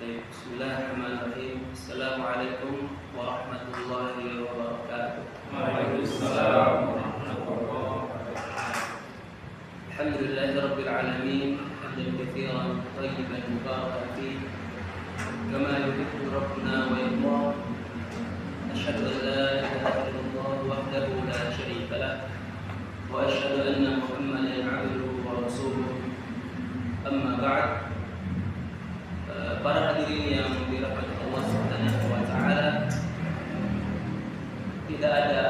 Bismillahirrahmanirrahim. Assalamualaikum warahmatullahi wabarakatuh. Waalaikumsalam warahmatullahi wabarakatuh. Alhamdulillahirabbil alamin, hamdan katsiran thayyiban mubarakan fihi kama yuhibbu rabbuna wa yarda. Asyhadu an la ilaha illallah wahdahu la syarika lah wa asyhadu anna Muhammadan 'abduhu wa rasuluh. Amma ba'd. Para hadirin yang dirahmati Allah Subhanahu wa taala, tidak ada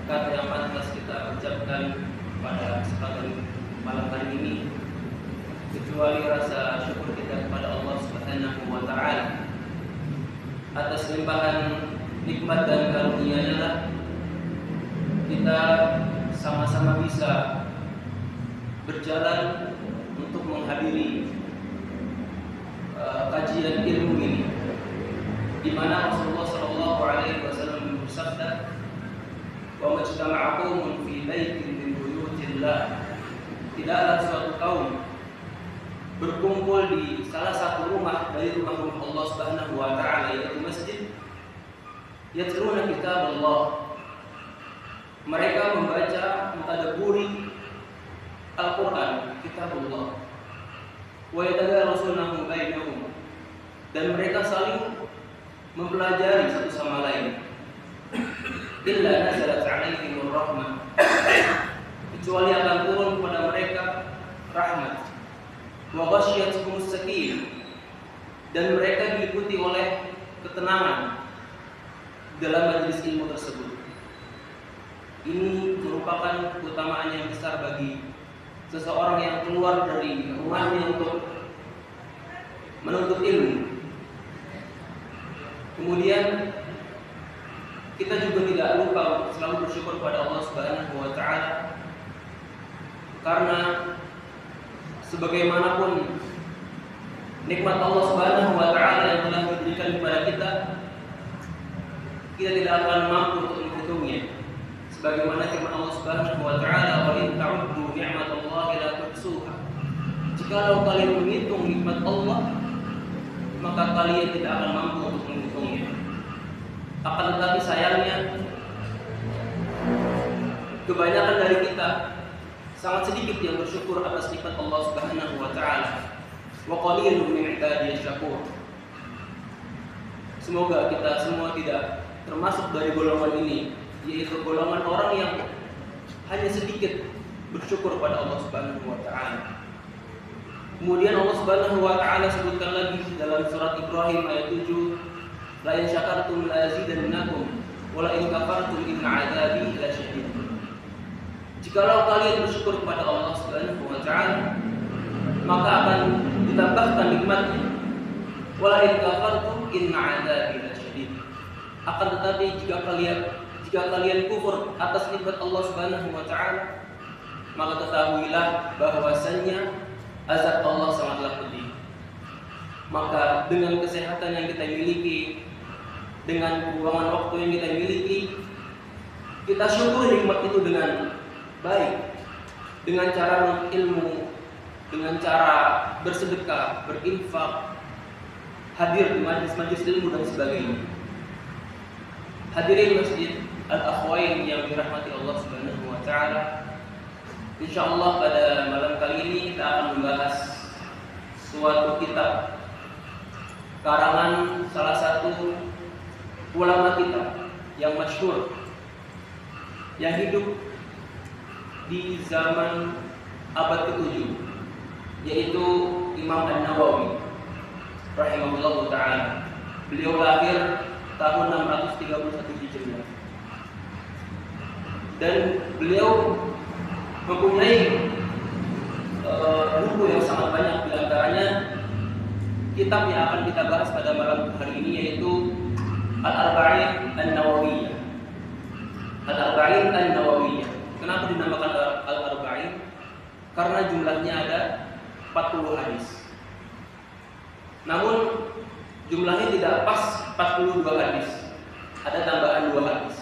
kata yang pantas kita ucapkan pada kesempatan malam hari ini kecuali rasa syukur kita kepada Allah Subhanahu wa taala atas limpahan nikmat dan karunia-Nya lah kita sama-sama bisa berjalan untuk menghadiri kajian ilmu ini, di mana Rasulullah sallallahu alaihi wasallam bersabda, "Wa majtama'a qaumun fi baitin min buyutillah." Tidaklah suatu kaum berkumpul di salah satu rumah dari rumah-rumah Allah Subhanahu wa taala, yaitu masjid, yatluna kitab Allah. Mereka membaca, mentadabburi Al-Qur'an, kitab Allah. Wa yatadarasunahu bainahum, dan mereka saling mempelajari satu sama lain. Illa nazalat 'alaihimur rahmah, kecuali akan turun kepada mereka rahmat. Wa ghasyiyatuhumus sakinah, dan mereka diliputi oleh ketenangan dalam majelis ilmu tersebut. Ini merupakan keutamaan yang besar bagi seseorang yang keluar dari rumahnya untuk menuntut ilmu. Kemudian kita juga tidak lupa untuk selalu bersyukur kepada Allah Subhanahu wa taala, karena sebagaimanapun nikmat Allah Subhanahu wa taala yang telah diberikan kepada kita, kita tidak akan mampu untuk menghitungnya. Sebagaimana firman Allah Subhanahu wa taala, "Wa in ta'uddu ni'matallahi la tuhsuha." Jikalau kalian menghitung nikmat Allah, maka kalian tidak akan mampu untuk menghitungnya. Akan tetapi sayangnya, kebanyakan dari kita sangat sedikit yang bersyukur atas nikmat Allah Subhanahu wa taala. Wa qalilun min ibadiyas syakur. Semoga kita semua tidak termasuk dari golongan ini, yaitu golongan orang yang hanya sedikit bersyukur pada Allah Subhanahu wa taala. Kemudian Allah Subhanahu wa taala sebutkan lagi dalam surat Ibrahim ayat 7, "La in syakartum la azidannakum wa la in kafartum inna 'adzabi lasyadid." Jikalau kalian bersyukur kepada Allah Subhanahu wa taala, maka akan ditambahkan nikmatnya. Wa la in kafartum inna 'adzabi lasyadid. Akan tetapi jika kalian kufur atas nikmat Allah Subhanahu wa taala, maka ketahuilah bahwasannya azab Allah sangatlah pedih. Maka dengan kesehatan yang kita miliki, dengan keuangan waktu yang kita miliki, kita syukuri nikmat itu dengan baik, dengan cara ilmu, dengan cara bersedekah, berinfak, hadir di majlis-majlis ilmu dan sebagainya. Hadirin masjid Al-Akhwain yang dirahmati Allah Subhanahu wa taala, insyaallah pada malam kali ini kita akan membahas suatu kitab karangan salah satu ulama kita yang masyhur, yang hidup di zaman abad ke-7, yaitu Imam An-Nawawi rahimahullahu taala. Beliau lahir tahun 631 Hijriah. Dan beliau mempunyai buku yang sangat banyak, di antaranya kitab yang akan kita bahas pada malam hari ini, yaitu Al-Arba'in An-Nawawiyah. Al-Arba'in An-Nawawiyah. Kenapa dinamakan Al-Arba'in? Karena jumlahnya ada 40 hadis. Namun jumlahnya tidak pas 42 hadis. Ada tambahan 2 hadis.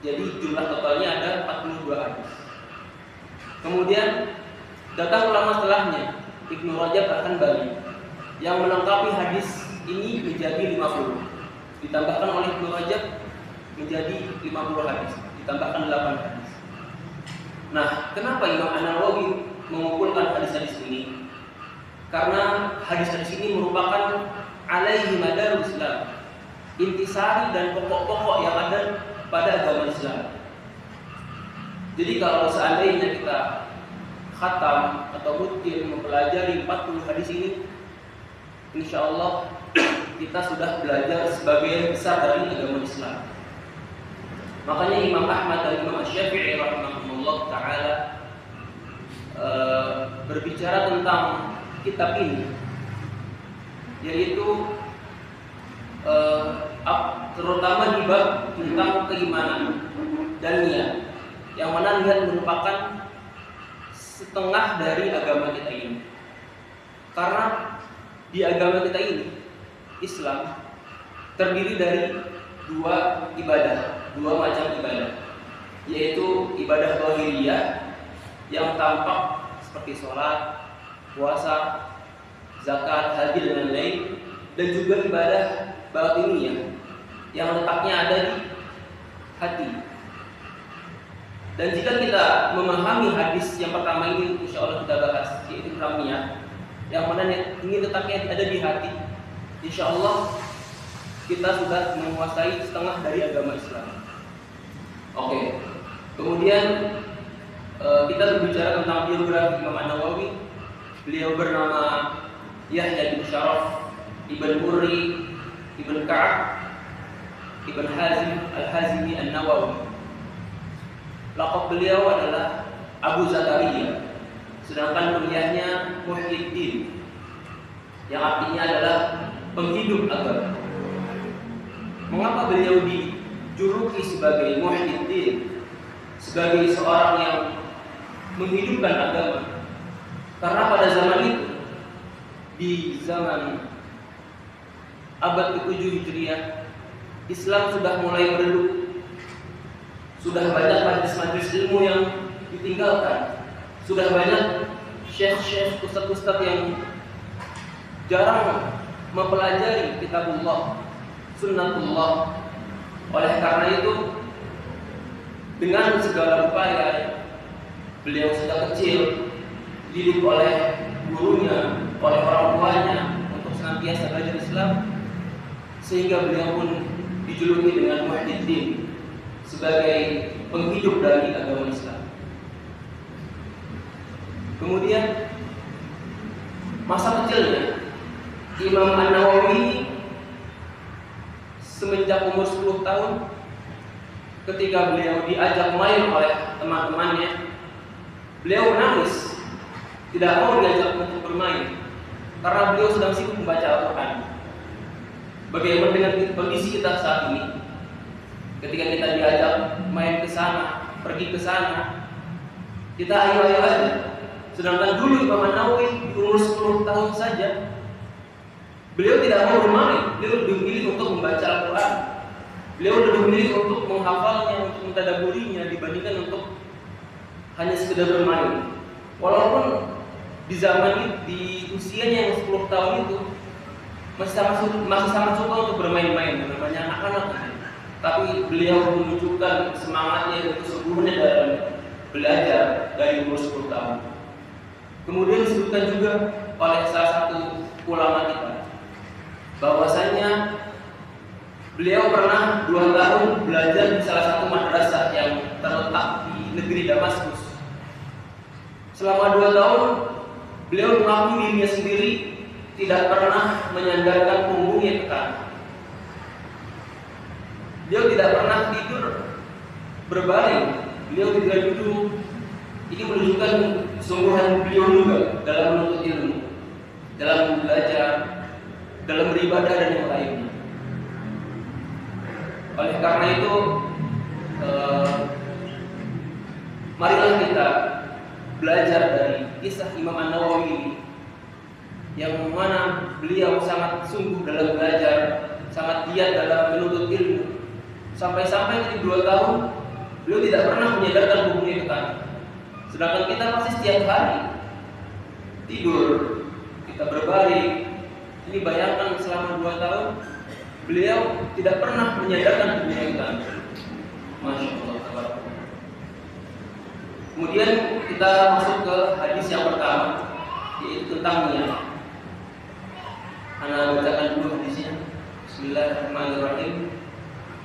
Jadi jumlah totalnya ada 42 hadis. Kemudian datang ulama setelahnya, Ibnu Rajab Al-Hanbali, yang melengkapi hadis ini menjadi 50. Ditambahkan oleh Ibnu Rajab menjadi 50 hadis, ditambahkan 8 hadis. Nah, kenapa Imam An-Nawawi mengumpulkan hadis-hadis ini? Karena hadis-hadis ini merupakan alaihi madarul Islam, intisari dan pokok-pokok yang ada pada agama Islam. Jadi kalau seandainya kita khatam atau rutin mempelajari 40 hadis ini, insya Allah kita sudah belajar sebagian besar dari agama Islam. Makanya Imam Ahmad dan Imam Syafi'i rahimahumullah ta'ala berbicara tentang kitab ini, yaitu terutama di bab tentang keimanan dan niat, yang mana niat merupakan setengah dari agama kita ini. Karena di agama kita ini, Islam, terdiri dari dua macam ibadah, yaitu ibadah zahiriyah yang tampak seperti sholat, puasa, zakat, haji dan lain-lain, dan juga ibadah batiniyah yang letaknya ada di hati. Dan jika kita memahami hadis yang pertama ini, insya Allah kita bahas, yaitu tentang niat, yang mana ini letaknya ada di hati, insya Allah kita sudah menguasai setengah dari agama Islam. Oke. Kemudian kita berbicara tentang biografi Imam An-Nawawi. Beliau bernama Yahya bin Syaraf Ibn Murri Ibn Ka'ab Ibn Hazim Al-Hazimi An-Nawawi. Laqab beliau adalah Abu Zakaria, sedangkan kunyahnya Muhyiddin, yang artinya adalah penghidup agama. Mengapa beliau dijuluki sebagai Muhyiddin, sebagai seorang yang menghidupkan agama? Karena pada zaman itu, di zaman abad ke-7 Hijriah, Islam sudah mulai meredup. Sudah banyak majelis-majelis ilmu yang ditinggalkan. Sudah banyak syekh-syekh, ustadz-ustadz yang jarang mempelajari kitabullah, sunnatullah. Oleh karena itu, dengan segala upaya, beliau sejak kecil dididik oleh gurunya, oleh orang tuanya untuk senantiasa belajar Islam, sehingga beliau pun dijuluki dengan Muhyiddin, sebagai penghidup dari agama Islam. Kemudian masa kecilnya Imam An-Nawawi semenjak umur 10 tahun, ketika beliau diajak main oleh teman-temannya, beliau menangis, tidak mau diajak untuk bermain karena beliau sedang sibuk membaca Al-Quran. Bagaimana dengan kondisi kita saat ini? Ketika kita diajak main ke sana, pergi ke sana, kita ayo-ayo aja. Sedangkan dulu Imam An-Nawawi di umur 10 tahun saja, beliau tidak mau bermain, beliau lebih memilih untuk membaca Al-Quran. Beliau lebih memilih untuk menghafalnya, untuk mentadaburinya dibandingkan untuk hanya sekedar bermain. Walaupun di zaman itu, di usianya yang 10 tahun itu masih sangat suka untuk bermain-main, namanya anak-anak. Tapi beliau menunjukkan semangatnya dan kesungguhannya dalam belajar dari umur 10 tahun. Kemudian disebutkan juga oleh salah satu ulama kita bahwasanya beliau pernah 2 tahun belajar di salah satu madrasah yang terletak di negeri Damaskus. Selama 2 tahun beliau mengaku dirinya sendiri tidak pernah menyandarkan punggungnya ke kanan. Beliau tidak pernah tidur berbaring, beliau tidak duduk. Ini menunjukkan kesungguhan beliau juga dalam menuntut ilmu, dalam belajar, dalam beribadah dan yang lainnya. Oleh karena itu, marilah kita belajar dari kisah Imam An-Nawawi ini, yang mana beliau sangat sungguh dalam belajar, sangat giat dalam menuntut ilmu. Sampai-sampai di 2 tahun beliau tidak pernah menyadarkan punggungnya ke kanan. Sedangkan kita pasti setiap hari tidur, kita berbaring, Ini bayangkan selama 2 tahun beliau tidak pernah menyadarkan dunia kita. Masya Allah. Kemudian kita masuk ke hadis yang pertama, yaitu tentang niat. Ana bacakan dulu hadisnya. Bismillahirrahmanirrahim.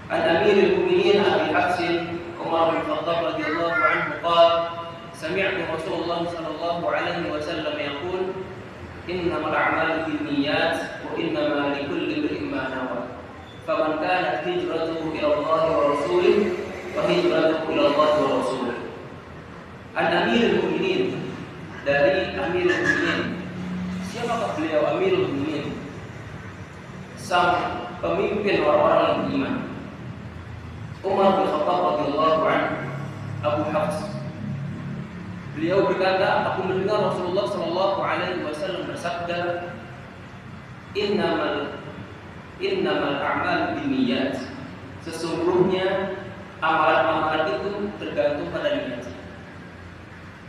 An Amirul Mukminin Abi Hafsin Umar bin Khattab radhiyallahu anhu qala sami'tu Rasulullah sallallahu alaihi wasallam yaqul innamal a'malu binniyat wa innamal likulli imrin ma nawa. Faman kanat hijratuhu ila Allah wa rasulih wa hijratuhu ila Allah wa rasulih. An Amirul Mukminin, dari Amirul Mukminin. Siapakah beliau? Amirul Mukminin, sang pemimpin orang-orang yang beriman. Umar bin Khattab radhiyallahu anhu, Abu Hafs. Beliau berkata, aku mendengar Rasulullah sallallahu alaihi wasallam bersabda, innamal a'malu binniyat. Sesungguhnya amalan-amalan itu tergantung pada niat.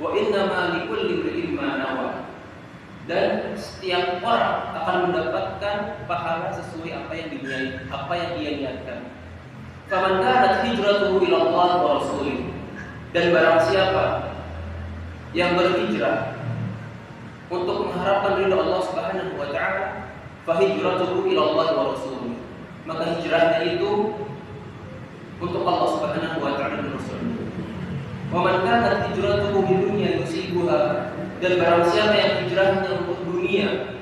Wa innamal likulli imrin ma nawa. Dan setiap orang akan mendapatkan pahala sesuai apa yang dia niatkan. Faman kanat hijratuhu ila Allah wa rasulih. Dan barang siapa yang berhijrah untuk mengharapkan ridha Allah Subhanahu wa taala, fa hijratuhu ila Allah wa rasulih. Maka hijrahnya itu untuk Allah Subhanahu wa taala dan Rasulnya. Wa man kanat hijratuhu lidunya yusibuha. Dan barang siapa yang hijrahnya untuk dunia,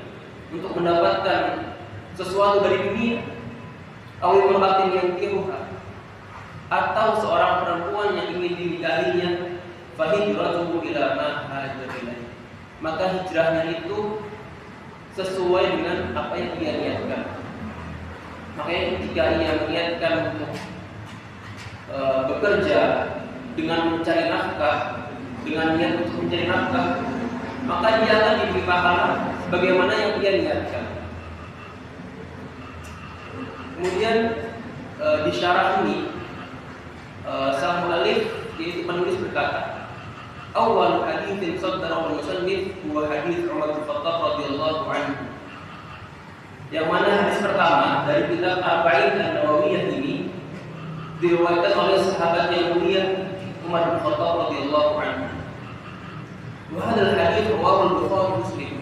untuk mendapatkan sesuatu dari dunia, aw imra'atin yankihuha, atau seorang perempuan yang ingin dinikahinya, fa hijratuhu ila ma hajara ilaih. Maka hijrahnya itu sesuai dengan apa yang dia niatkan. Makanya ketika ia niatkan untuk bekerja dengan mencari nafkah, dengan niat untuk mencari nafkah, maka dia akan diberi pahala sebagaimana yang dia niatkan. Kemudian di syarah ini sang muallif, yaitu penulis, berkata, awal haditsin saddarahu al-musannif huwa hadits Umar bin Khattab radhiyallahu anhu. Yang mana hadis pertama dari kitab Arba'in An-Nawawiyah ini diriwayatkan oleh sahabat yang mulia Umar bin Khattab radhiyallahu anhu. Wa hadzal hadits rawahu al-Bukhari Muslim.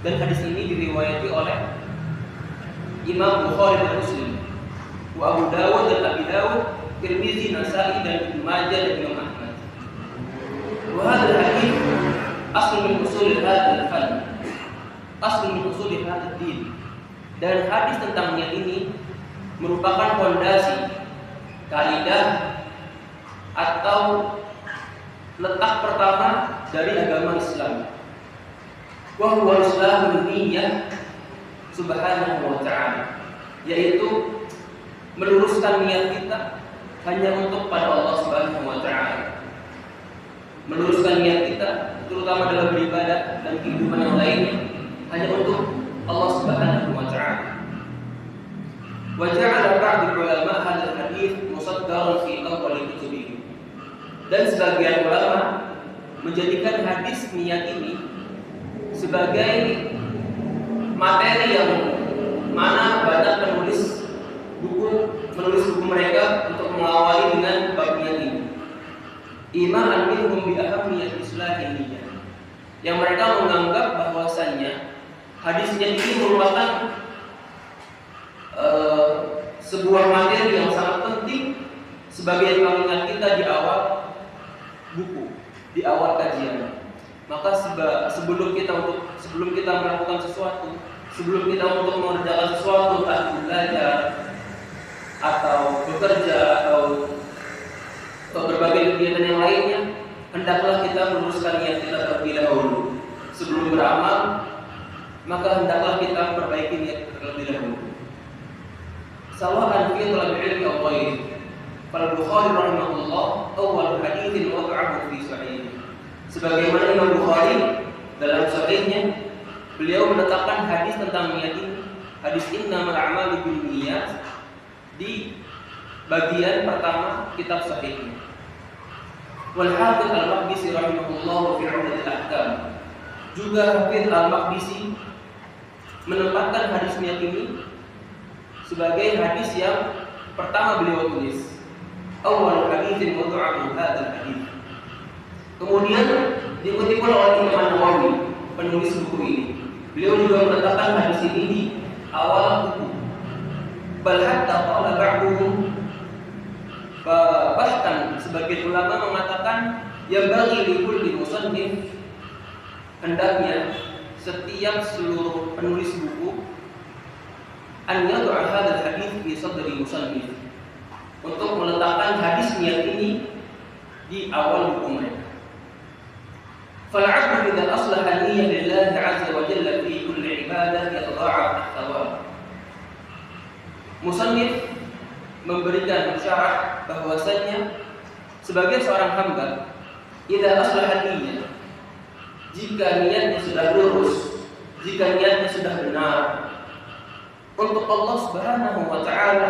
Dan hadis ini diriwayati oleh Imam Bukhari dan Muslim, wa Abu Dawud dan Abi Dawud, Tirmizi, Nasa'i dan Ibnu Majah dan Imam Ahmad. Wa hadzal hadits asl min usul hadzal fan. Asl min usul hadzal din. Dan hadis tentang niat ini merupakan fondasi, kaidah atau letak pertama dari agama Islam. Wa huwa islamun niyyah subhanahu wa ta'ala, yaitu meluruskan niat kita hanya untuk pada Allah Subhanahu wa ta'ala. Meluruskan niat kita terutama dalam beribadah dan kehidupan yang lainnya hanya untuk Allah Subhanahu wa ta'ala. Wa ja'ala ba'd ulama hadzal hadits musaddaran fi awwal kutubihim. Dan sebagian ulama menjadikan hadis niat ini sebagai materi yang mana banyak menulis buku mereka untuk mengawali dengan bab niat ini. Iman minhum bi ahammiyat islahin niyyah. Yang mereka menganggap bahwasannya hadis niat ini merupakan sebuah materi yang sangat penting sebagai pengingat kita di awal buku, di awal kajian. Maka sebelum kita melakukan sesuatu, sebelum kita untuk mengerjakan sesuatu, entah belajar atau bekerja atau berbagai kegiatan yang lainnya, hendaklah kita meluruskan niat kita terlebih dahulu. Sebelum beramal, maka hendaklah kita perbaiki niat terlebih dahulu. Sawa'an fi talab ilmi aw ghairi. Al-Bukhari rahimahullah awal haditsin wada'ahu fi sahih. Sebagaimana Imam Bukhari dalam sahihnya, beliau menetapkan hadis tentang niat ini, hadis innamal a'malu binniyat, di bagian pertama kitab sahihnya. Wal Hafidz Al-Maqdisi rahimahullah fi 'Umdatul Ahkam. Juga Hafidz Al-Maqdisi menempatkan hadis niat ini sebagai hadis yang pertama beliau tulis. Awal haditsin wada'ahu hadzal hadits. Kemudian diikuti pula oleh Imam Nawawi, penulis buku ini. Beliau juga meletakkan hadis ini di awal buku. Bal hatta qala ba'duhum, bahkan sebagian ulama mengatakan yang bagi li kulli musannif, hendaknya setiap seluruh penulis buku an yad'a hadzal hadits fi sadri musannif, untuk meletakkan hadis niat ini di awal buku mereka. فالعبد إذا أصلح النية لله عز وجل في كل عبادة يتضاعف الثواب. Musannif memberikan syarah bahwasanya sebagai seorang hamba, idza aslaha niyyah, jika niatnya sudah lurus, jika niatnya sudah benar untuk Allah Subhanahu wa taala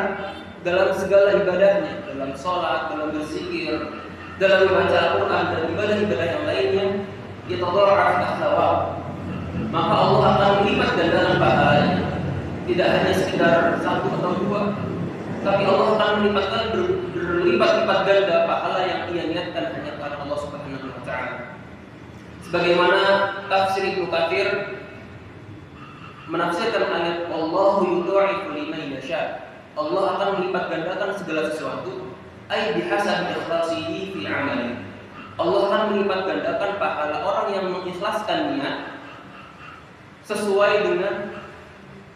dalam segala ibadahnya, dalam salat, dalam berzikir, dalam membaca Al-Qur'an dan ibadah-ibadah yang lainnya, yatadha'af thawab, maka Allah akan melipat gandakan pahalanya. Tidak hanya sekedar satu atau dua, tapi Allah akan melipatkan berlipat-lipat ganda pahala yang ia niatkan hanya kepada Allah Subhanahu wa taala. Sebagaimana tafsir Ibnu Katsir menafsirkan ayat Allahu yudha'ifu liman yasha, Allah akan melipat gandakan segala sesuatu, ai bihasabi ikhlasihi fi 'amali. Allah akan melipat gandakan pahala orang yang mengikhlaskan niat sesuai dengan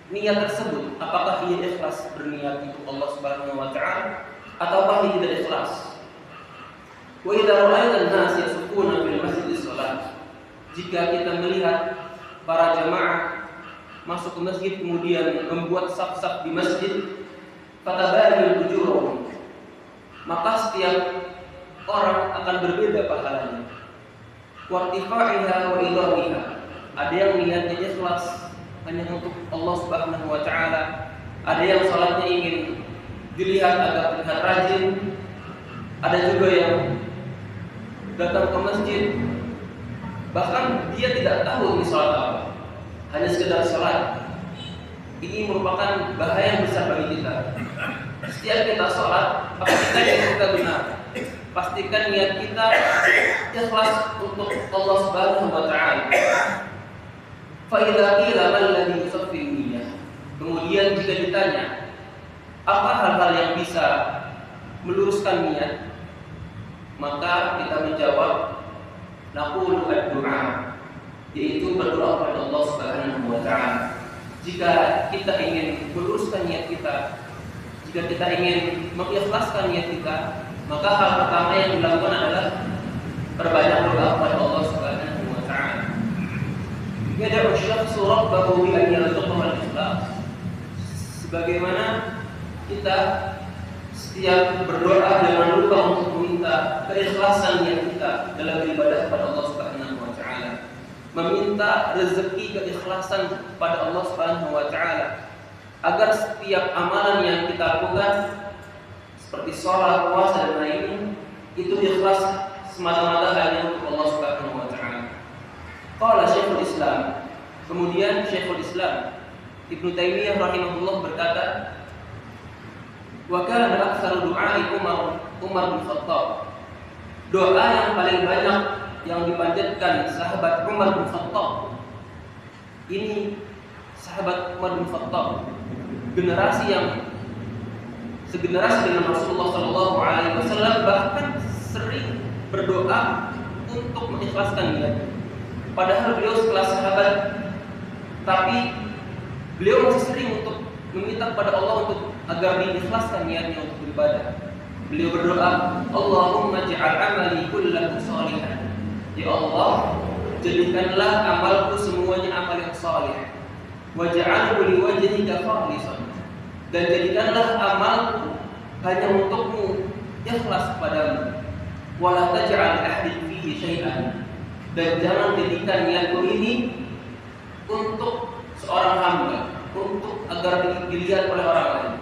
niat tersebut, apakah ia ikhlas berniat untuk Allah Subhanahu wa taala ataukah ia tidak ikhlas. Wa idza ra'aita an-nas yasukuna fil masjid shalah, jika kita melihat para jamaah masuk ke masjid kemudian membuat saf-saf di masjid, fatabayyanu ujurahum, maka setiap orang akan berbeda pahalanya. Wa irtifa'iha wa idhahiha, ada yang niatnya ikhlas hanya untuk Allah Subhanahu wa taala, ada yang salatnya ingin dilihat agar terlihat rajin, ada juga yang datang ke masjid bahkan dia tidak tahu ini salat apa, hanya sekedar salat. Ini merupakan bahaya yang besar bagi kita. Setiap kita salat, pastikan niat kita benar, pastikan niat kita ikhlas untuk Allah Subhanahu wa taala. Fa'idha qila man ladhi yusaffi niyyah, kemudian jika ditanya apa hal-hal yang bisa meluruskan niat, maka kita menjawab naqulu ad-du'a, yaitu berdoa kepada Allah Subhanahu wa taala. Jika kita ingin meluruskan niat kita, jika kita ingin mengikhlaskan niat kita, maka hal pertama yang dilakukan adalah perbanyak doa kepada Allah Subhanahu wa taala. Yad'u syakhsu rabbahu bi an yarzuqahu al-ikhlas. Sebagaimana kita setiap berdoa jangan lupa untuk meminta keikhlasan niat kita dalam beribadah kepada Allah Subhanahu wa taala. Meminta rezeki keikhlasan kepada Allah Subhanahu wa taala agar setiap amalan yang kita lakukan seperti sholat, puasa dan lainnya itu ikhlas semata-mata hanya untuk Allah Subhanahu wa taala. Qala Syekhul Islam, kemudian Syekhul Islam Ibnu Taimiyah rahimahullah berkata, wa kana aktsaru du'ai Umar bin Khattab, doa yang paling banyak yang dipanjatkan sahabat Umar bin Khattab. Ini sahabat Umar bin Khattab, generasi yang segenerasi dengan Rasulullah SAW, bahkan sering berdoa untuk mengikhlaskan niat. Padahal beliau sekelas sahabat, tapi beliau masih sering untuk meminta kepada Allah untuk agar diikhlaskan niatnya untuk beribadah. Beliau berdoa, Allahumma ja'al amali kullahu shalihan. Ya Allah, jadikanlah amalku semuanya amal yang saleh. Waj'alhu liwajhika khalisan. Dan jadikanlah amalku hanya untukmu, ikhlas kepadamu. Wala taj'al ahadin fihi syai'an. Dan jangan jadikan niatku ini untuk seorang hamba, untuk agar dilihat oleh orang lain.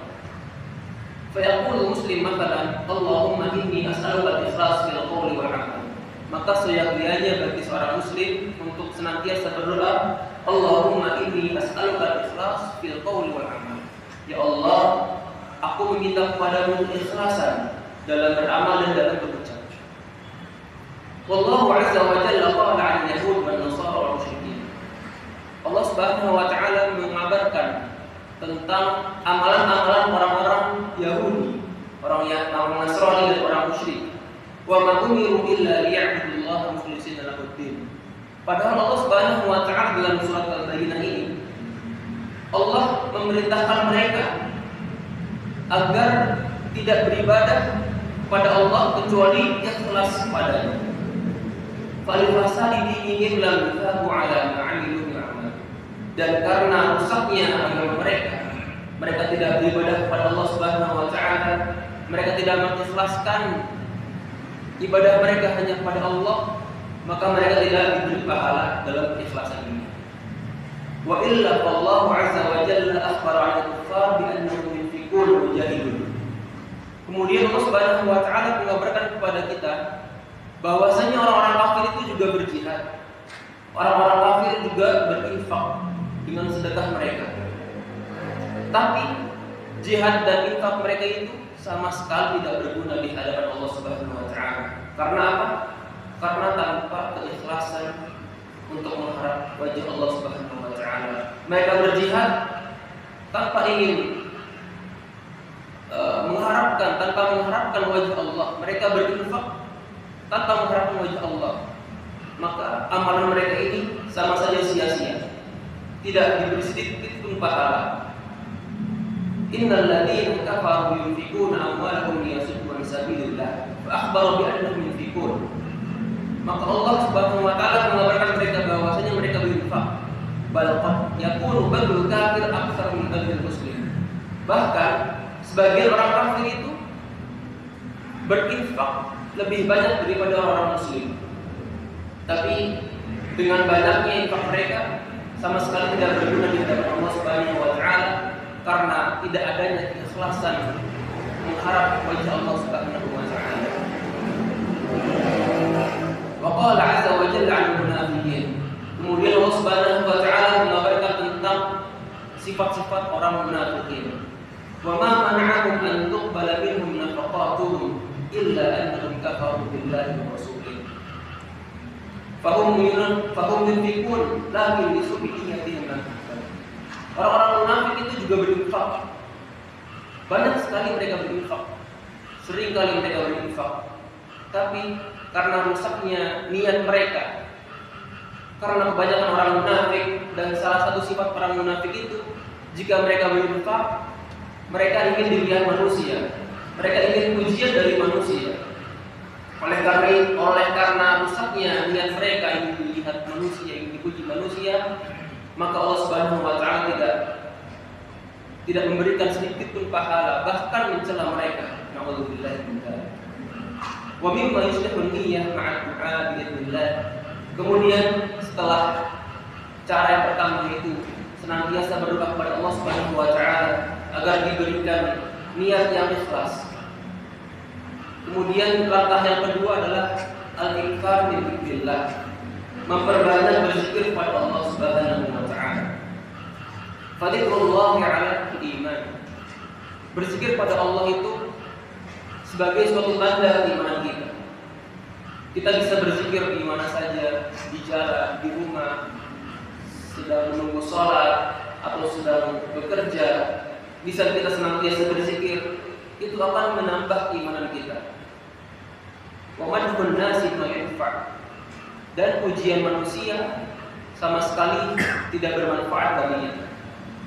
Fa yaqulu muslim mathalan, Allahumma inni as'aluka al-ikhlas fil qawli wal 'amal. Maka seyogyanya bagi seorang muslim untuk senantiasa berdoa, Allahumma inni as'aluka al-ikhlas fil qawli wal amal. Ya Allah, aku meminta kepadamu keikhlasan dalam beramal dan dalam berucap. Wallahu azza wa jalla qala 'an yahud wan nasara wal musyrikin. Allah Subhanahu wa taala mengabarkan tentang amalan-amalan orang-orang Yahudi, orang Nasrani dan orang musyrik. Wa ma umiru illa liya'budullaha mukhlishina lahu-d-din. Padahal Allah Subhanahu wa taala dalam surat Al-Baqarah ini Allah memerintahkan mereka agar tidak beribadah kepada Allah kecuali ikhlas kepadanya. Falifasadi dinihim lam yuthabu ala ma'amilu min amal. Dan karena rusaknya agama mereka tidak beribadah kepada Allah Subhanahu wa taala, mereka tidak mengikhlaskan ibadah mereka hanya kepada Allah, maka mereka tidak diberi pahala dalam keikhlasan ini. Wa illa fallahu azza wa jalla akhbara 'ala al-kuffar bi annahum yunfiqun wa yujahidun. Kemudian Allah Subhanahu wa taala mengabarkan kepada kita bahwasanya orang-orang kafir itu juga berjihad. Orang-orang kafir juga berinfak dengan sedekah mereka. Tapi jihad dan infak mereka itu sama sekali tidak berguna di hadapan Allah Subhanahu wa taala. Karena apa? Karena tanpa keikhlasan untuk mengharap wajah Allah Subhanahu wa taala. Mereka berjihad tanpa ingin tanpa mengharapkan wajah Allah. Mereka berinfak tanpa mengharapkan wajah Allah. Maka amalan mereka ini sama saja sia-sia. Tidak diberi sedikit pun pahala. Innal ladzina kafaru yunfiquna amwalahum liyasuddu an sabilillah fa akhbara bi annahum yunfiqun. Maka Allah Subhanahu wa taala mengabarkan mereka bahwasanya mereka berinfak. Bal qad yakunu badul kafir aktsar min badil muslim. Bahkan sebagian orang kafir itu berinfak lebih banyak daripada orang muslim. Tapi dengan banyaknya infak mereka sama sekali tidak berguna di hadapan Allah Subhanahu wa taala karena tidak adanya keikhlasan mengharap wajah Allah Subhanahu wa taala. Wa qala 'azza wa jalla 'anil munafiqin. Kemudian Allah Subhanahu wa taala mengabarkan tentang sifat-sifat orang munafikin. Wa ma man'ahum an tuqbala minhum nafaqatuhum illa annahum kafaru billahi wa rasulihi. Fahum yunfiqun lakin lisubiyyatihim. Orang-orang munafik itu juga berinfak. Banyak sekali mereka berinfak. Sering kali mereka berinfak. Tapi karena rusaknya niat mereka, karena kebanyakan orang munafik, dan salah satu sifat orang munafik itu, jika mereka berinfak, mereka ingin dilihat manusia, mereka ingin pujian dari manusia. Oleh karena rusaknya niat mereka ingin dilihat manusia, ingin dipuji manusia, maka Allah Subhanahu wa taala tidak memberikan sedikit pun pahala, bahkan mencela mereka. Nauzubillahi min dzalik. Wa mimma yuslihu niyyah ma'a du'a bi'idznillah. Kemudian setelah cara yang pertama itu senantiasa berdoa kepada Allah Subhanahu wa taala agar diberikan niat yang ikhlas. Kemudian langkah yang kedua adalah al-ikthar min dzikrillah. Memperbanyak berzikir kepada Allah Subhanahu wa taala. Fadhikrullah 'ala al-iman. Berzikir pada Allah itu sebagai suatu tanda keimanan kita. Kita bisa berzikir di mana saja, di jalan, di rumah, sedang menunggu sholat atau sedang bekerja. Bisa kita senantiasa berzikir, itu akan menambah keimanan kita. Wa madhun nasi ma yanfa'. Dan pujian manusia sama sekali tidak bermanfaat baginya.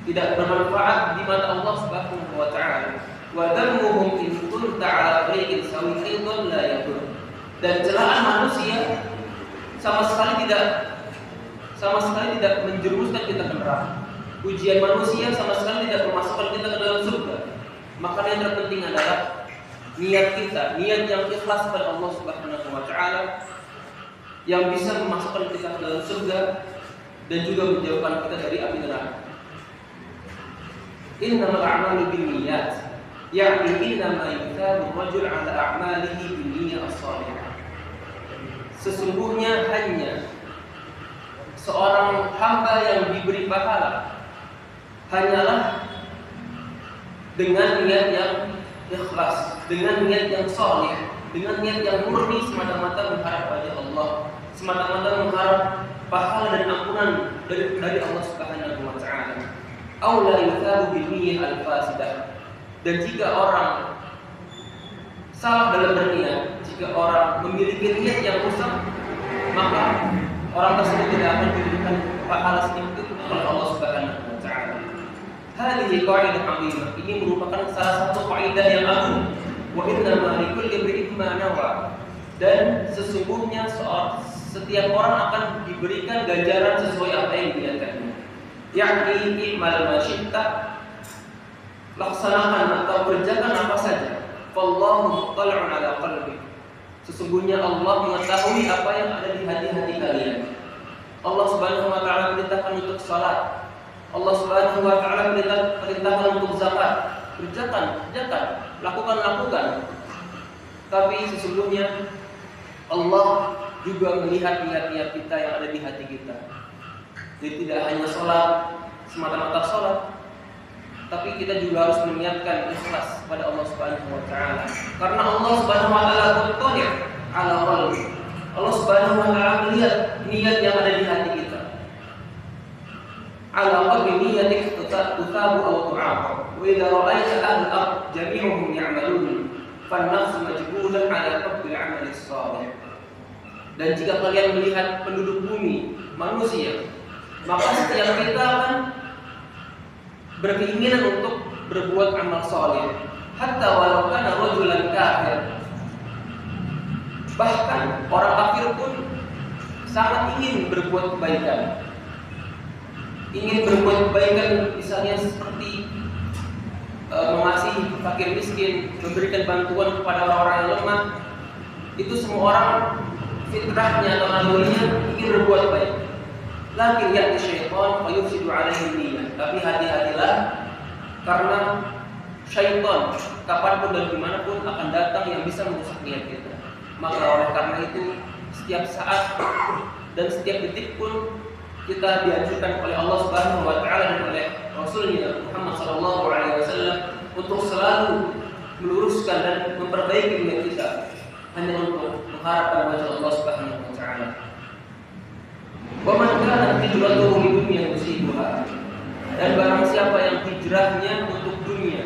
Tidak bermanfaat di mata Allah Subhanahu wa taala. Wa dhammuhum in kunta 'ala tariqin sawihin la yadur. Dan celaan manusia sama sekali tidak menjerumuskan kita ke neraka. Pujian manusia sama sekali tidak memasukkan kita ke dalam surga. Maka yang terpenting adalah niat kita, niat yang ikhlas kepada Allah Subhanahu wa taala, yang bisa memasukkan kita ke dalam surga dan juga menjauhkan kita dari api neraka. Innamal a'malu binniyat, ya'ni innama yuthabu rajul 'ala a'malihi binniyah as-salihah. Sesungguhnya hanya seorang hamba yang diberi pahala hanyalah dengan niat yang ikhlas, dengan niat yang sholih, dengan niat yang murni, semata-mata mengharap wajah Allah, semata-mata mengharap pahala dan ampunan dari Allah Subhanahu wa taala. Aw la yuthabu bi niyyah al-fasidah. Dan jika orang salah dalam berniat, jika orang memiliki niat yang rusak, maka orang tersebut tidak akan diberikan pahala sedikit oleh Allah Subhanahu wa taala. Hadhihi qaidah 'azimah. Ini merupakan salah satu kaidah yang agung. Wa inna ma likulli imrin ma nawa. Dan sesungguhnya setiap orang akan diberikan ganjaran sesuai apa yang diniatkannya. Yakni i'mal ma syi'ta, laksanakan atau kerjakan apa saja. Wallahu muttali'un 'ala qalbi. Sesungguhnya Allah mengetahui apa yang ada di hati-hati kalian. Allah Subhanahu wa taala perintahkan untuk salat. Allah Subhanahu wa taala perintahkan untuk zakat. Kerjakan, lakukan. Tapi sesungguhnya Allah juga melihat niat-niat kita yang ada di hati kita. Jadi tidak hanya sholat, semata-mata sholat, tapi kita juga harus meniatkan ikhlas pada Allah Subhanahu wa taala. Karena Allah Subhanahu wa taala muttali' ala qalbi. Allah Subhanahu wa taala melihat niat yang ada di hati kita. Ala qalbi niyatik tutabu aw tu'aqab. Wa idza ra'aita al-ard jami'uhum ya'malun fan-nafsu majbulan ala qabbil 'amali shalih. Dan jika kalian melihat penduduk bumi, manusia, maka setiap kita akan berkeinginan untuk berbuat amal saleh, hatta walau kana rajulan kafir. Bahkan orang kafir pun sangat ingin berbuat kebaikan. Ingin berbuat kebaikan, misalnya seperti mengasihi fakir miskin, memberikan bantuan kepada orang-orang yang lemah. Itu semua orang fitrahnya atau nalurinya ingin berbuat baik. Lakin ya'ti syaitan fayufsidu 'alaihi niyyah. Tapi hati-hatilah, karena syaitan kapanpun dan dimanapun akan datang yang bisa merusak niat kita. Maka oleh karena itu setiap saat dan setiap detik pun kita dianjurkan oleh Allah Subhanahu wa taala dan oleh Rasulnya Muhammad sallallahu alaihi wasallam untuk selalu meluruskan dan memperbaiki niat kita hanya untuk mengharapkan wajah Allah Subhanahu wa taala. Wa man kana hijratuhu li dunya yusibuha. Dan barang siapa yang hijrahnya untuk dunia,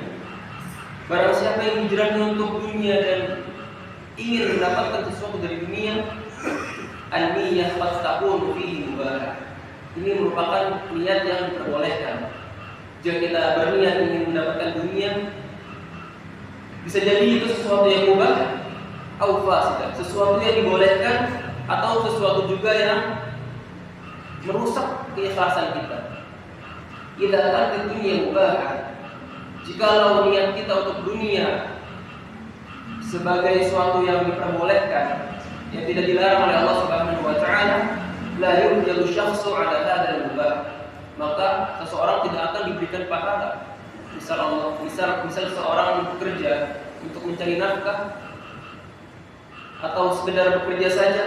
barang siapa yang hijrahnya untuk dunia dan ingin mendapatkan sesuatu dari dunia, an-niyyah qad takunu fihi mubah. Ini merupakan niat yang diperbolehkan. Jika kita berniat ingin mendapatkan dunia, bisa jadi itu sesuatu yang mubah atau fasidah, sesuatu yang dibolehkan atau sesuatu juga yang merusak keikhlasan kita. Idza kanat dunya mubah, jikalau niat kita untuk dunia sebagai sesuatu yang diperbolehkan, yang tidak dilarang oleh Allah Subhanahu wa taala, la yujadu syakhsu 'ala hadzal mubah, maka seseorang tidak akan diberikan pahala. Misal seorang bekerja untuk mencari nafkah atau sekedar bekerja saja,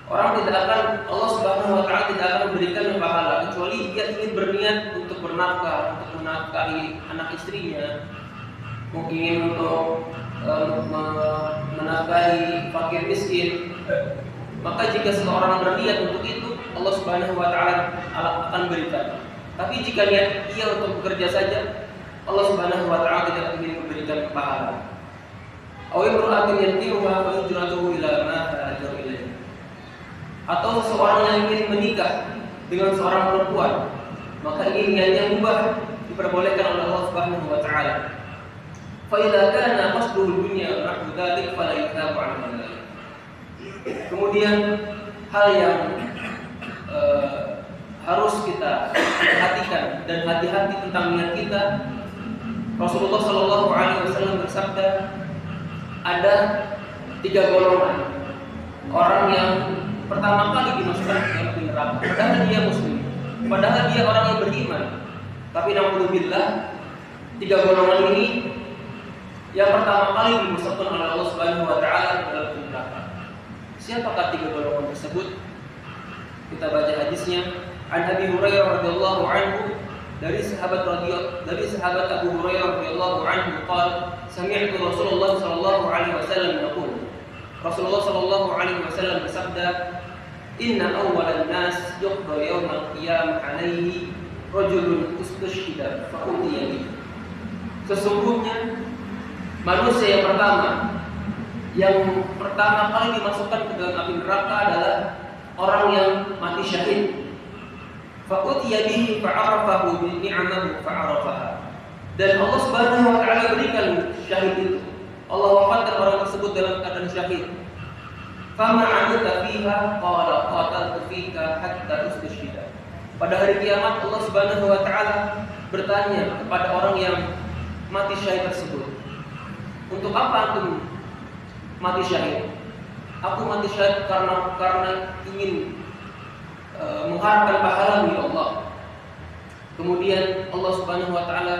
orang tidak akan, Allah Subhanahu wa taala tidak akan memberikan pahala kecuali dia ingin berniat untuk bernafkah, untuk menafkahi anak istrinya, mungkin untuk menafkahi fakir miskin. Maka jika seseorang berniat untuk itu, Allah Subhanahu wa taala akan berikan. Tapi jika niat ia untuk bekerja saja, Allah Subhanahu wa taala tidak ingin memberikan pahala. Aw imra'atun yankihuha fa hijratuhu ila ma hajara ilaihi. Atau seseorang yang ingin menikah dengan seorang perempuan, maka ini niatnya mubah, diperbolehkan oleh Allah Subhanahu wa taala. Fa idza kana qasduhu dunya nahwu dzalik fala yuthabu 'ala dzalik. Kemudian hal yang harus kita perhatikan dan hati-hati tentang niat kita. Rasulullah Shallallahu Alaihi Wasallam bersabda, ada 3 golongan orang yang pertama kali dimasukkan ke dalam neraka, padahal dia muslim, padahal dia orang yang beriman. Tapi naudzubillah, 3 golongan ini yang pertama kali dimasukkan oleh Allah Subhanahu Wa Taala ke dalam neraka. Siapakah 3 golongan tersebut? Kita baca hadisnya. An Abi Hurairah radhiyallahu anhu, dari sahabat Abu Hurairah radhiyallahu anhu qala sami'tu Rasulullah sallallahu alaihi wasallam yaqul. Rasulullah sallallahu alaihi wasallam bersabda, "Inna awwalan nas yuqda yawmal qiyamah alaihi rajulun ustushhida fa utiya bihi." Sesungguhnya manusia yang pertama kali dimasukkan ke dalam api neraka adalah orang yang mati syahid. Fa utiya bihi fa'arafahu bi ni'amahu fa'arafaha. Dan Allah Subhanahu wa taala berikan syahid itu. Allah wafatkan orang tersebut dalam keadaan syahid. Fama 'amilta fiha qala qataltu fika hatta ustushhida. Pada hari kiamat Allah Subhanahu wa taala bertanya kepada orang yang mati syahid tersebut, "Untuk apa antum mati syahid?" "Aku mati syahid karena ingin mengharapkan pahala dari Allah." Kemudian Allah Subhanahu wa taala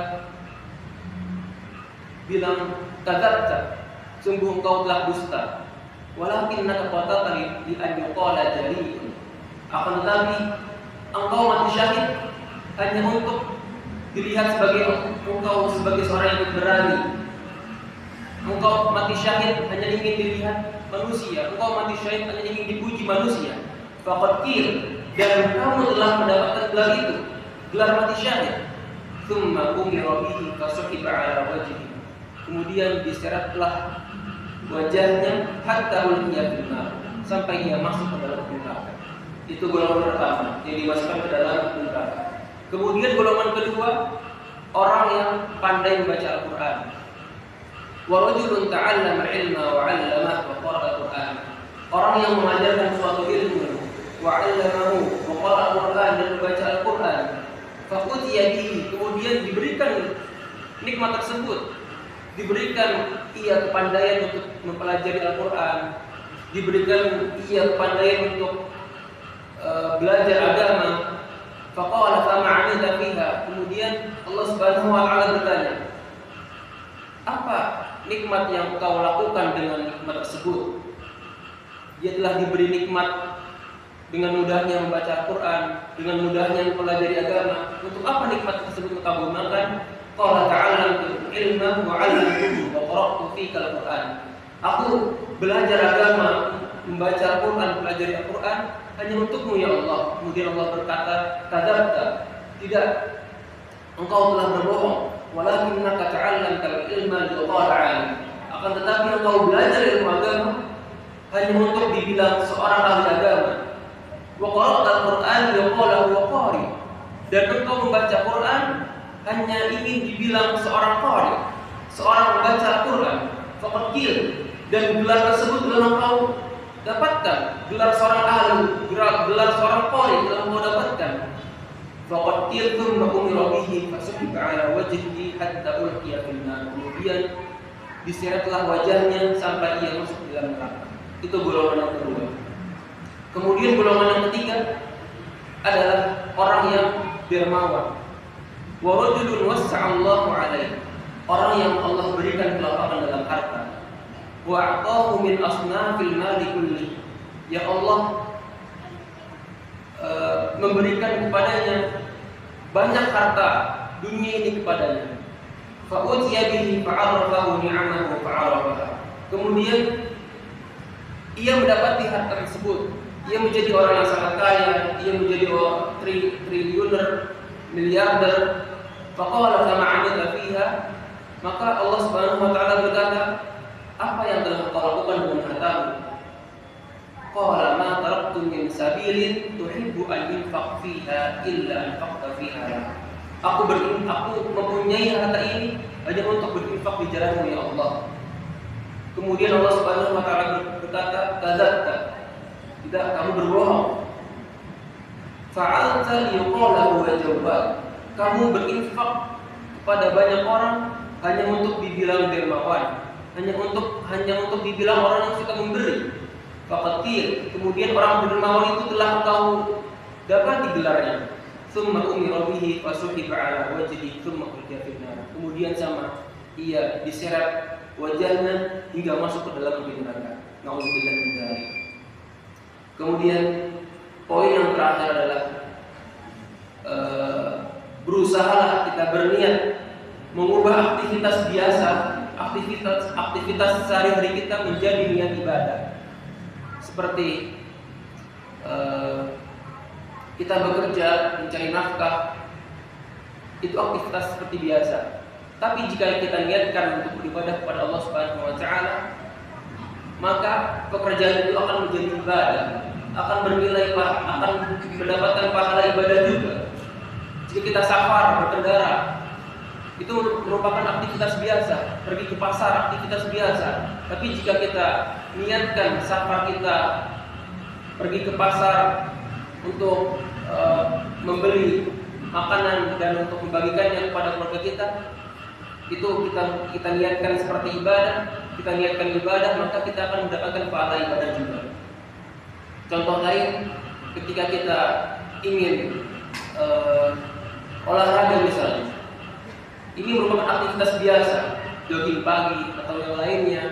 bilang, "Kadzabta, sungguh engkau telah dusta. Walakinnaka qatalta li an yuqala jali'un." Akan tetapi engkau mati syahid hanya untuk dilihat sebagai engkau sebagai seorang yang berani. Engkau mati syahid hanya ingin dilihat manusia. Engkau mati syahid hanya ingin dipuji manusia. Faqad qil, dan kamu telah mendapatkan gelar itu, gelar mati syahid. Tsumma umira bihi fasuhiba ala wajhihi. Kemudian diseretlah wajahnya hatta ulqiya fil nar, sampai ia masuk ke dalam neraka. Itu golongan pertama yang dimasukkan ke dalam neraka. Kemudian golongan kedua, orang yang pandai membaca Al-Qur'an. Wa rajulun ta'allama al-ilma wa 'allamahu wa qara'a Al-Qur'an. Orang yang mengajarkan suatu ilmu, wa 'allamahu wa qara'a Al-Qur'an, dan membaca Al-Qur'an. Fa utiya bihi, kemudian diberikan nikmat tersebut. Diberikan ia kepandaian untuk mempelajari Al-Qur'an, diberikan ia kepandaian untuk belajar agama. Faqala fama 'amilta fiha. Kemudian Allah Subhanahu wa taala bertanya, "Apa nikmat yang kau lakukan dengan nikmat tersebut?" Dia telah diberi nikmat dengan mudahnya membaca Al-Qur'an, dengan mudahnya mempelajari agama. Untuk apa nikmat tersebut kau gunakan? Qala ta'allamtu ilma wa 'allamtuhu wa qara'tu fika Al-Qur'an. Aku belajar agama, membaca Al-Qur'an, pelajari Al-Qur'an hanya untukmu ya Allah. Kemudian Allah berkata, "Kadzabta, tidak, engkau telah berbohong. Walakinnaka ta'allamtal ilma liqala 'alim." Akan tetapi engkau belajar ilmu agama hanya untuk dibilang seorang ahli agama. Wa qara'ta al-Qur'an liqala huwa qari. Dan engkau membaca Quran hanya ingin dibilang seorang qari, seorang membaca Al-Qur'an. Faqad qil, dan gelar tersebut telah engkau dapatkan, gelar seorang ahli, gelar seorang qari telah engkau dapatkan. Faqad qil thumma umira bihi fasuhiba 'ala wajhihi hatta ulqiya fil nar. Kemudian diseretlah wajahnya sampai ia masuk ke dalam neraka. Itu golongan yang kedua. Kemudian golongan yang ketiga adalah orang yang dermawan. Wa rajulun wassa'allahu 'alaihi, orang yang Allah berikan kelapangan dalam harta. Wa a'tahu min asnafil mali kulli, ya Allah memberikan kepadanya banyak harta dunia ini kepadanya. Fa utiya bihi fa'arafahu ni'amahu fa'arafaha. Kemudian ia mendapati harta tersebut, ia menjadi orang yang sangat kaya, ia menjadi orang triliuner, miliarder. Faqala fama 'amilta fiha, maka Allah Subhanahu wa taala berkata, "Apa yang telah kau lakukan dengan hartamu?" Qala ma taraktu min sabilin tuhibbu an yunfaq fiha illa anfaqta fiha. Aku mempunyai harta ini hanya untuk berinfak di jalan-Mu ya Allah. Kemudian Allah Subhanahu wa taala berkata, "Kadzabta, tidak, kamu berbohong. Fa'alta liqala huwa jawab." Kamu berinfak kepada banyak orang hanya untuk dibilang dermawan, hanya untuk dibilang orang yang suka memberi. Faqatil, kemudian orang dermawan itu telah engkau dapati gelarnya. Tsumma umira bihi fasuhiba 'ala wajhihi tsumma ulqiya fil nar. Kemudian sama ia diseret wajahnya hingga masuk ke dalam api neraka. Nauzubillah min dzalik. Kemudian poin yang terakhir adalah berusahalah kita berniat mengubah aktivitas biasa, aktivitas sehari-hari kita menjadi niat ibadah. Seperti kita bekerja, mencari nafkah, itu aktivitas seperti biasa. Tapi jika kita niatkan untuk beribadah kepada Allah Subhanahu wa taala, maka pekerjaan itu akan menjadi ibadah, akan bernilai, akan mendapatkan pahala ibadah juga. Jika kita safar, berkendara, itu merupakan aktivitas biasa, pergi ke pasar, aktivitas biasa. Tapi jika kita niatkan safar kita pergi ke pasar untuk membeli makanan dan untuk membagikannya kepada keluarga kita, itu kita niatkan seperti ibadah, kita niatkan ibadah, maka kita akan mendapatkan pahala ibadah juga. Contoh lain, ketika kita ingin olahraga misalnya, ini merupakan aktivitas biasa, jogging pagi atau yang lainnya.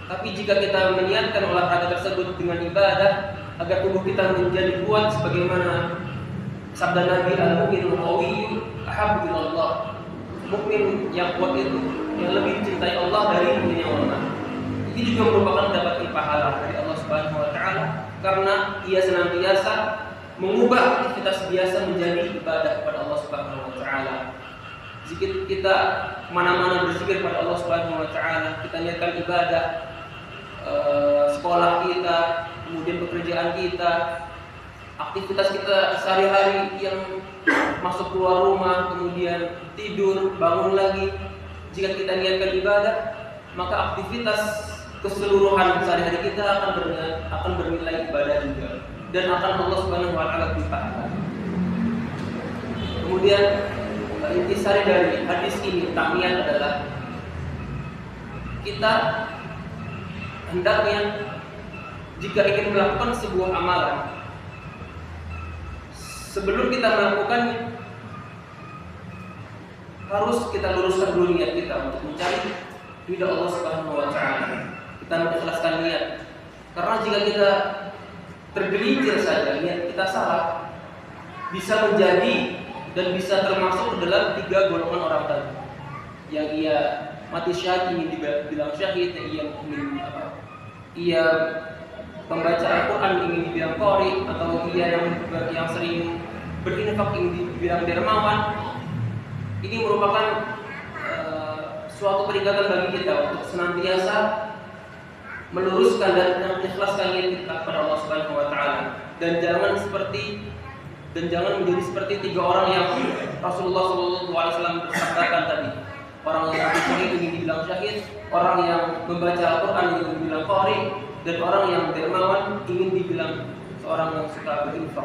Tapi jika kita meniatkan olahraga tersebut dengan ibadah, agar tubuh kita menjadi kuat sebagaimana sabda Nabi, al-mu'minul qawiyyu ahabbu ilallah. Mukmin yang kuat itu yang lebih dicintai Allah dari mukmin yang lemah. Ini juga merupakan mendapatkan pahala dari Allah Subhanahu wa taala karena ia senantiasa mengubah aktivitas biasa menjadi ibadah kepada Allah Subhanahu wa taala. Jika kita kemana-mana berzikir kepada Allah Subhanahu wa taala, kita niatkan ibadah, sekolah kita, kemudian pekerjaan kita, aktivitas kita sehari-hari yang masuk keluar rumah, kemudian tidur, bangun lagi. Jika kita niatkan ibadah, maka aktivitas keseluruhan sehari-hari kita akan bernilai ibadah juga, dan akan Allah Subhanahu wa taala berpahala. Kemudian intisari dari hadis ini tamian adalah kita hendaknya jika ingin melakukan sebuah amalan, sebelum kita melakukannya harus kita luruskan dulu niat kita untuk mencari ridha Allah Subhanahu wa taala. Kita mengikhlaskan niat. Karena jika kita tergelincir saja, niat kita salah, bisa menjadi dan bisa termasuk ke dalam 3 golongan orang tadi. Yang ia mati syahid, ingin dibilang syahid, yang ingin ia pembaca Al-Quran ingin dibilang qari, atau ia yang sering berinfak ingin dibilang dermawan. Ini merupakan suatu peringatan bagi kita untuk senantiasa meluruskan dan mengikhlaskan niat kita kepada Allah Subhanahu wa taala, dan jangan menjadi seperti 3 orang yang Rasulullah SAW bersabdakan tadi. Orang yang syahid ingin dibilang syahid, orang yang membaca Al-Quran ingin dibilang qari, dan orang yang dermawan ingin dibilang seorang yang suka berinfak.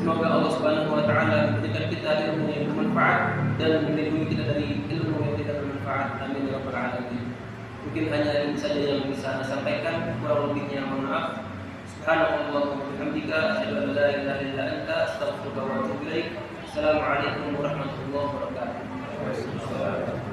Semoga Allah Subhanahu wa taala memberikan kita ilmu yang bermanfaat dan melindungi kita dari ilmu yang tidak bermanfaat. Amin ya rabbal alamin. Mungkin hanya ini saja yang bisa saya sampaikan, kurang lebihnya mohon maaf. Subhanallah wa bihamdika, asyhadu an la ilaha illa anta, astaghfiruka wa atubu ilaik. Assalamualaikum warahmatullahi wabarakatuh.